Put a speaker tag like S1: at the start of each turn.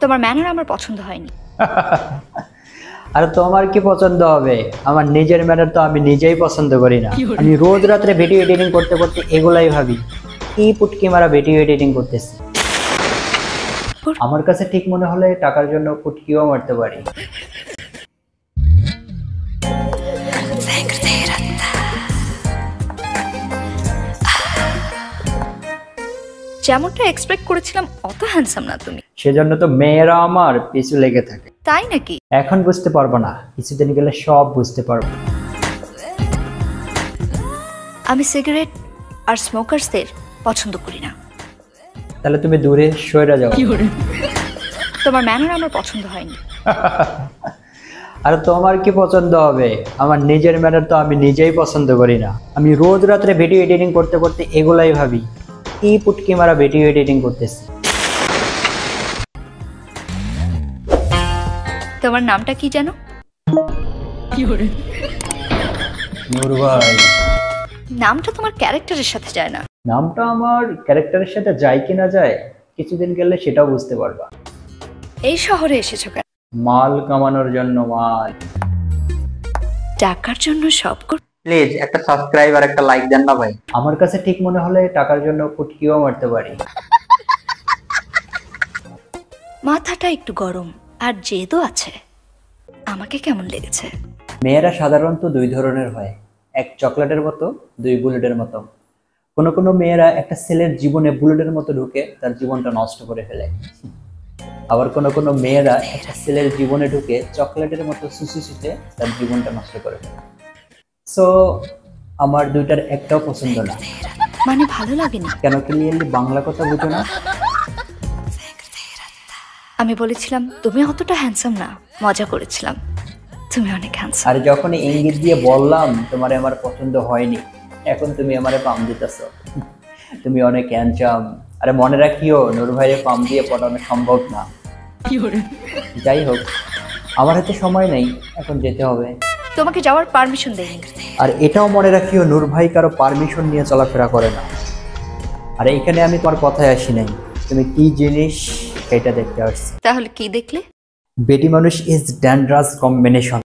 S1: তোমার ম্যানার আমার পছন্দ হয়নি।
S2: আর তোমার কি পছন্দ হবে? আমার নিজের ম্যানার তো আমি নিজেই পছন্দ করি না। আমি রোজ রাত্রে ভিডিও এডিটিং করতে করতে এগুলাই ভাবি, কি পুটকি মারা ভিডিও এডিটিং করতেছি। আমার কাছে ঠিক মনে হলে টাকার জন্য পুটকিও মারতে পারি।
S1: যেমনটা এক্সপেক্ট করেছিলাম অত হ্যান্ডসাম না তুমি।
S2: সেজন্য তো মেয়েরা আমার পিছু লেগে থাকে।
S1: তাই নাকি?
S2: এখন বুঝতে পারবো না, কিছুদিন গেলে সব বুঝতে পারবো।
S1: আমি সিগারেট আর স্মোকারসদের পছন্দ করি না।
S2: তাহলে তুমি দূরে সরে যাও।
S1: তোমার ম্যানার আমার পছন্দ হয়নি।
S2: আর তোমার কি পছন্দ হবে? আমার নিজের ম্যানার তো আমি নিজেই পছন্দ করি না। আমি রোজ রাত্রে ভিডিও এডিটিং করতে করতে এগুলাই ভাবি, কি পুটকি মারা ভিডিও এডিটিং করতেছি।
S1: তোমার নামটা কি জানো?
S2: নূর ভাই।
S1: নামটা তোমার ক্যারেক্টারের সাথে যায় না।
S2: নামটা আমার ক্যারেক্টারের সাথে যায় কি না যায়, কিছুদিন গেলে সেটাও বুঝতে পারবা।
S1: এই শহরে এসেছো কেন?
S2: মাল কামানোর জন্য। মাল
S1: টাকার জন্য সব
S2: প্লিজ একটা সাবস্ক্রাইব আর একটা লাইক দেন না ভাই। আমার কাছে ঠিক মনে হলে টাকার জন্য পুটকিও মারতে পারি।
S1: মাথাটা একটু গরম আর জেদও আছে। আমাকে কেমন লেগেছে?
S2: মেয়েরা সাধারণত দুই ধরনের হয়, এক চকলেটের মতো, দুই বুলেটের মতো। কোনো কোনো মেয়েরা একটা ছেলের জীবনে বুলেটের মতো ঢুকে তার জীবনটা নষ্ট করে ফেলে। আবার কোনো কোনো মেয়েরা একটা ছেলের জীবনে ঢুকে চকলেটের মতো সুসুসুতে তার জীবনটা নষ্ট করে ফেলে। সো আমার দুইটার একটাও পছন্দ না।
S1: মানে ভালো লাগেনি?
S2: কেন, ক্লিয়ারলি বাংলা কথা বুঝো না?
S1: আমি বলেছিলাম তুমি অতটা হ্যান্ডসাম না, মজা করেছিলাম। তুমি অনেক হ্যান্ডসাম।
S2: আর যখন ইঙ্গিত দিয়ে বললাম তোমারে আমার পছন্দ হয়নি, এখন তুমি আমারে পাম দিতেছো, তুমি অনেক হ্যান্ডসাম। আরে মনে রাখিও, নূর ভাইয়ের পাম দিয়ে পটানো সম্ভব না। যাই হোক, আমার হাতে সময় নেই, এখন যেতে হবে।
S1: তোমাকে যাওয়ার পারমিশন দেয়নি।
S2: আর এটাও মনে রাখিও, নূর ভাই কারো পারমিশন নিয়ে চলাফেরা করে না। আর এইখানে আমি তোমার কথায় আসি নাই, তুমি কি জিনিস এটা দেখতে আসছি।
S1: তাহলে কি দেখলে?
S2: বেটি মানুষ ইজ ড্যান্ড্রাস কম্বিনেশন।